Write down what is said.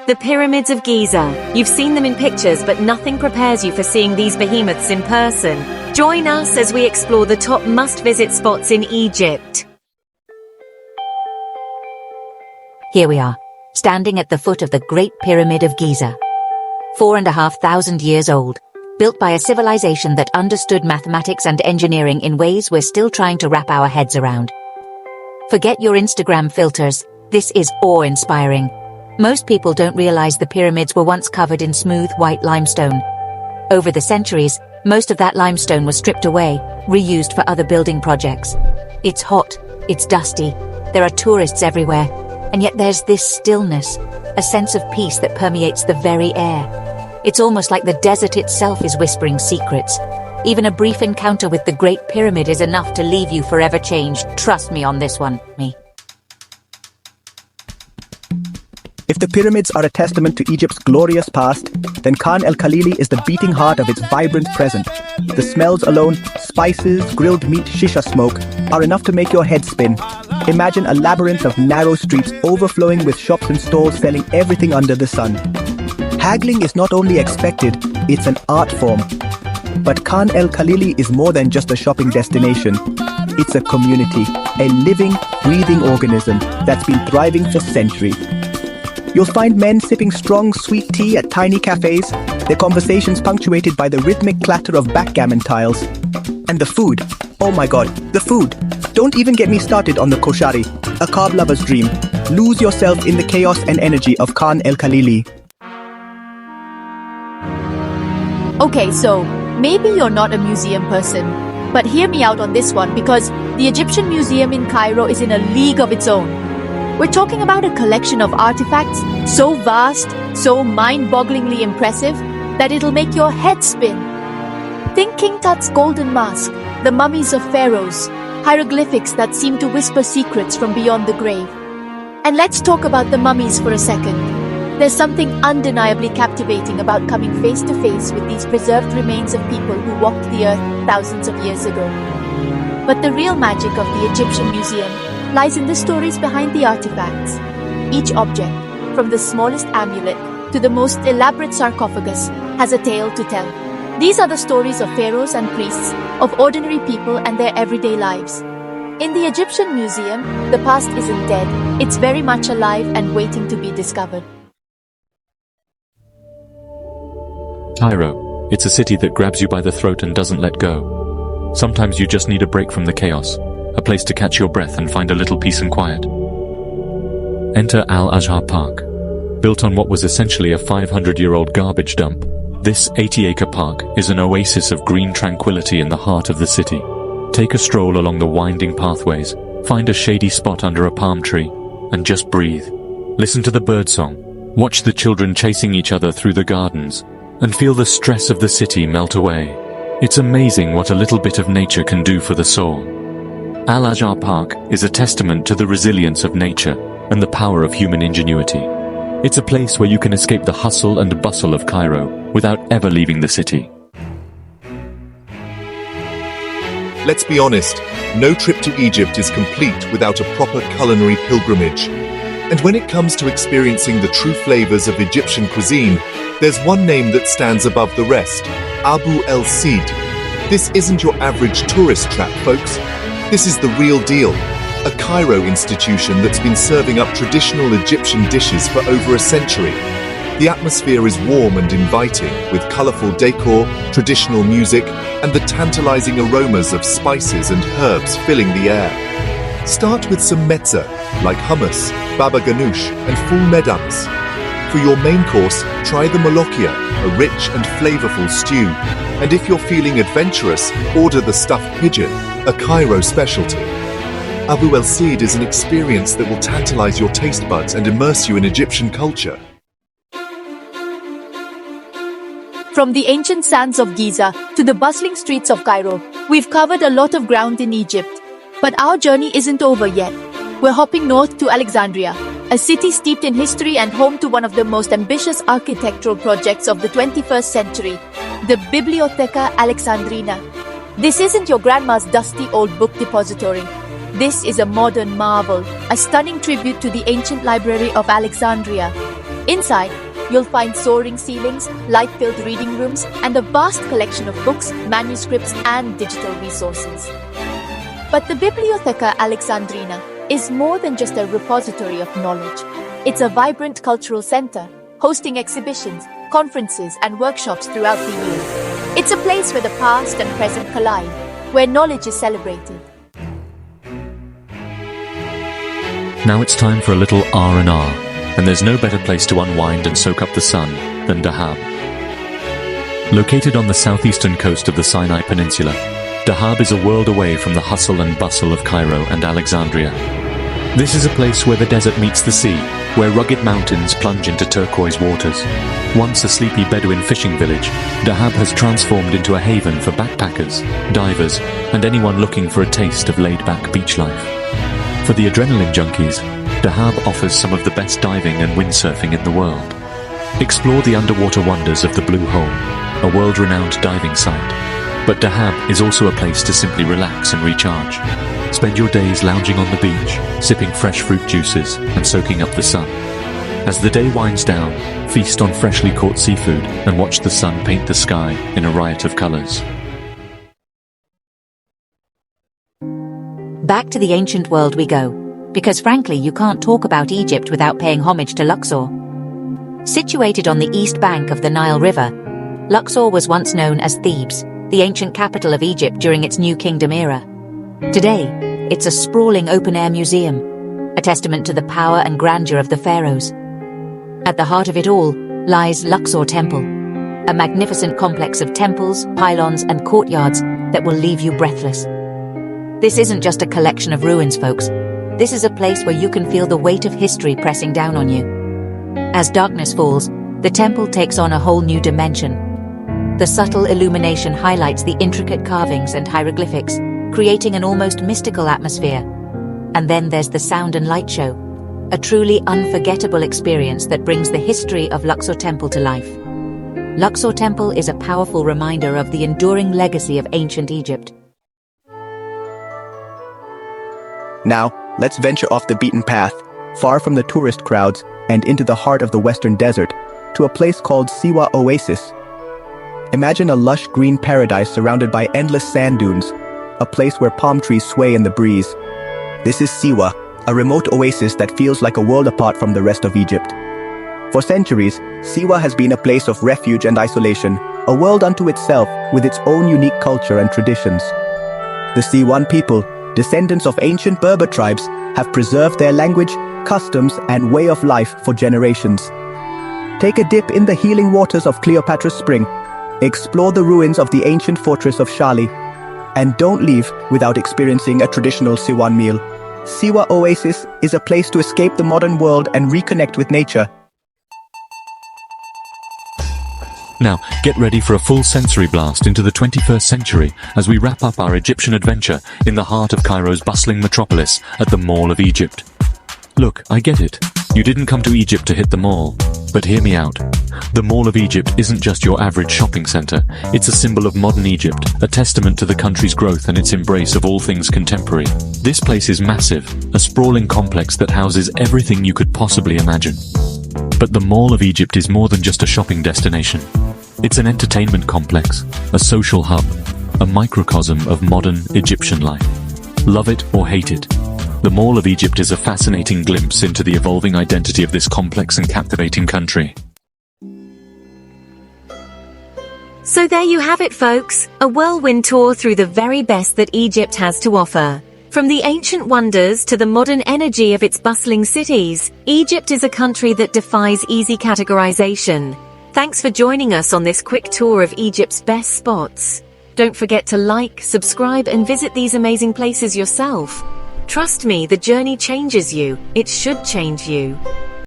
The Pyramids of Giza. You've seen them in pictures, but nothing prepares you for seeing these behemoths in person. Join us as we explore the top must-visit spots in Egypt. Here we are, standing at the foot of the Great Pyramid of Giza. 4,500 years old, built by a civilization that understood mathematics and engineering in ways we're still trying to wrap our heads around. Forget your Instagram filters, this is awe-inspiring. Most people don't realize the pyramids were once covered in smooth white limestone. Over the centuries, most of that limestone was stripped away, reused for other building projects. It's hot, it's dusty, there are tourists everywhere, and yet there's this stillness, a sense of peace that permeates the very air. It's almost like the desert itself is whispering secrets. Even a brief encounter with the Great Pyramid is enough to leave you forever changed. Trust me on this one, me. If the pyramids are a testament to Egypt's glorious past, then Khan el-Khalili is the beating heart of its vibrant present. The smells alone, spices, grilled meat, shisha smoke, are enough to make your head spin. Imagine a labyrinth of narrow streets overflowing with shops and stalls selling everything under the sun. Haggling is not only expected, it's an art form. But Khan el-Khalili is more than just a shopping destination. It's a community, a living, breathing organism that's been thriving for centuries. You'll find men sipping strong, sweet tea at tiny cafes, their conversations punctuated by the rhythmic clatter of backgammon tiles. And the food. Oh my god, the food. Don't even get me started on the koshari, a carb lover's dream. Lose yourself in the chaos and energy of Khan el-Khalili. Okay, so maybe you're not a museum person, but hear me out on this one because the Egyptian Museum in Cairo is in a league of its own. We're talking about a collection of artifacts so vast, so mind-bogglingly impressive, that it'll make your head spin. Think King Tut's golden mask, the mummies of pharaohs, hieroglyphics that seem to whisper secrets from beyond the grave. And let's talk about the mummies for a second. There's something undeniably captivating about coming face to face with these preserved remains of people who walked the earth thousands of years ago. But the real magic of the Egyptian Museum lies in the stories behind the artifacts. Each object, from the smallest amulet to the most elaborate sarcophagus, has a tale to tell. These are the stories of pharaohs and priests, of ordinary people and their everyday lives. In the Egyptian Museum, the past isn't dead, it's very much alive and waiting to be discovered. Cairo. It's a city that grabs you by the throat and doesn't let go. Sometimes you just need a break from the chaos, a place to catch your breath and find a little peace and quiet. Enter Al-Azhar Park. Built on what was essentially a 500-year-old garbage dump, this 80-acre park is an oasis of green tranquility in the heart of the city. Take a stroll along the winding pathways, find a shady spot under a palm tree, and just breathe. Listen to the birdsong, watch the children chasing each other through the gardens, and feel the stress of the city melt away. It's amazing what a little bit of nature can do for the soul. Al-Azhar Park is a testament to the resilience of nature and the power of human ingenuity. It's a place where you can escape the hustle and bustle of Cairo without ever leaving the city. Let's be honest, no trip to Egypt is complete without a proper culinary pilgrimage. And when it comes to experiencing the true flavors of Egyptian cuisine, there's one name that stands above the rest: Abu El Cid. This isn't your average tourist trap, folks. This is the real deal, a Cairo institution that's been serving up traditional Egyptian dishes for over a century. The atmosphere is warm and inviting, with colorful decor, traditional music, and the tantalizing aromas of spices and herbs filling the air. Start with some mezza, like hummus, baba ganoush, and full medams. For your main course, try the molokhia, a rich and flavorful stew. And if you're feeling adventurous, order the stuffed pigeon, a Cairo specialty. Abu El Cid is an experience that will tantalize your taste buds and immerse you in Egyptian culture. From the ancient sands of Giza to the bustling streets of Cairo, we've covered a lot of ground in Egypt. But our journey isn't over yet. We're hopping north to Alexandria, a city steeped in history and home to one of the most ambitious architectural projects of the 21st century, the Bibliotheca Alexandrina. This isn't your grandma's dusty old book depository. This is a modern marvel, a stunning tribute to the ancient library of Alexandria. Inside, you'll find soaring ceilings, light-filled reading rooms, and a vast collection of books, manuscripts, and digital resources. But the Bibliotheca Alexandrina is more than just a repository of knowledge. It's a vibrant cultural center, hosting exhibitions, conferences, and workshops throughout the year. It's a place where the past and present collide, where knowledge is celebrated. Now it's time for a little R&R, and there's no better place to unwind and soak up the sun than Dahab. Located on the southeastern coast of the Sinai Peninsula, Dahab is a world away from the hustle and bustle of Cairo and Alexandria. This is a place where the desert meets the sea, where rugged mountains plunge into turquoise waters. Once a sleepy Bedouin fishing village, Dahab has transformed into a haven for backpackers, divers, and anyone looking for a taste of laid-back beach life. For the adrenaline junkies, Dahab offers some of the best diving and windsurfing in the world. Explore the underwater wonders of the Blue Hole, a world-renowned diving site. But Dahab is also a place to simply relax and recharge. Spend your days lounging on the beach, sipping fresh fruit juices and soaking up the sun. As the day winds down, feast on freshly caught seafood and watch the sun paint the sky in a riot of colors. Back to the ancient world we go, because frankly you can't talk about Egypt without paying homage to Luxor. Situated on the east bank of the Nile River, Luxor was once known as Thebes, the ancient capital of Egypt during its New Kingdom era. Today, it's a sprawling open-air museum, a testament to the power and grandeur of the pharaohs. At the heart of it all lies Luxor Temple, a magnificent complex of temples, pylons, and courtyards that will leave you breathless. This isn't just a collection of ruins, folks. This is a place where you can feel the weight of history pressing down on you. As darkness falls, the temple takes on a whole new dimension. The subtle illumination highlights the intricate carvings and hieroglyphics, creating an almost mystical atmosphere. And then there's the sound and light show, a truly unforgettable experience that brings the history of Luxor Temple to life. Luxor Temple is a powerful reminder of the enduring legacy of ancient Egypt. Now, let's venture off the beaten path, far from the tourist crowds and into the heart of the Western Desert, to a place called Siwa Oasis. Imagine a lush green paradise surrounded by endless sand dunes, a place where palm trees sway in the breeze. This is Siwa, a remote oasis that feels like a world apart from the rest of Egypt. For centuries, Siwa has been a place of refuge and isolation, a world unto itself with its own unique culture and traditions. The Siwan people, descendants of ancient Berber tribes, have preserved their language, customs, and way of life for generations. Take a dip in the healing waters of Cleopatra's Spring, explore the ruins of the ancient fortress of Shali, and don't leave without experiencing a traditional Siwan meal. Siwa Oasis is a place to escape the modern world and reconnect with nature. Now, get ready for a full sensory blast into the 21st century as we wrap up our Egyptian adventure in the heart of Cairo's bustling metropolis at the Mall of Egypt. Look, I get it. You didn't come to Egypt to hit the mall. But hear me out. The Mall of Egypt isn't just your average shopping center. It's a symbol of modern Egypt, a testament to the country's growth and its embrace of all things contemporary. This place is massive, a sprawling complex that houses everything you could possibly imagine. But the Mall of Egypt is more than just a shopping destination. It's an entertainment complex, a social hub, a microcosm of modern Egyptian life. Love it or hate it, the Mall of Egypt is a fascinating glimpse into the evolving identity of this complex and captivating country. So there you have it, folks, a whirlwind tour through the very best that Egypt has to offer. From the ancient wonders to the modern energy of its bustling cities, Egypt is a country that defies easy categorization. Thanks for joining us on this quick tour of Egypt's best spots. Don't forget to like, subscribe, and visit these amazing places yourself. Trust me, the journey changes you. It should change you.